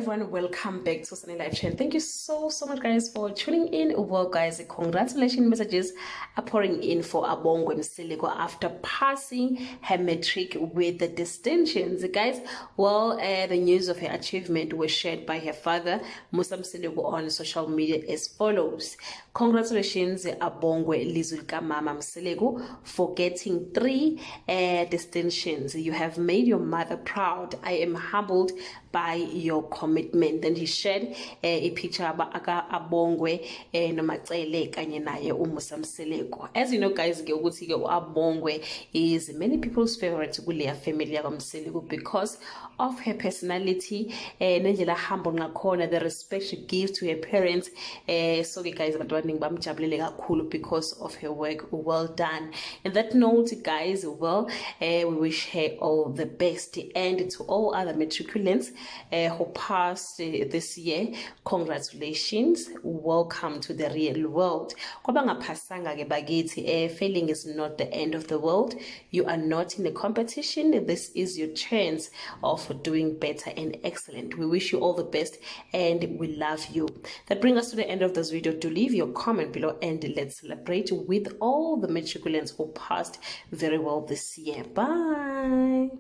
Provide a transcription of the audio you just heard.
everyone, welcome back to Sunny Live Chain. Thank you so much guys for tuning in. Well guys, congratulations messages are pouring in for Abongwe Mseleku after passing her Matric with the distinctions. Guys, well, the news of her achievement was shared by her father Mseleku on social media as follows. Congratulations Abongwe Lizulka Mama Mseleku for getting 3 distinctions. You have made your mother proud. I am humbled by your commitment. And he shared a picture about Abongwe no Macele kanye naye Mseleku. As you know guys, Abongwe is many people's favorite kuleya family Mseleku because of her personality, nendlela humble ngakhona, the respect she gives to her parents. So guys, because of her work. Well done. And that note guys, well, we wish her all the best, and to all other matriculants who passed this year, congratulations, welcome to the real world. Failing is not the end of the world. You are not in a competition. This is your chance of doing better and excellent. We wish you all the best and we love you. That brings us to the end of this video. Do leave your comment below and let's celebrate with all the matriculants who passed very well this year. Bye.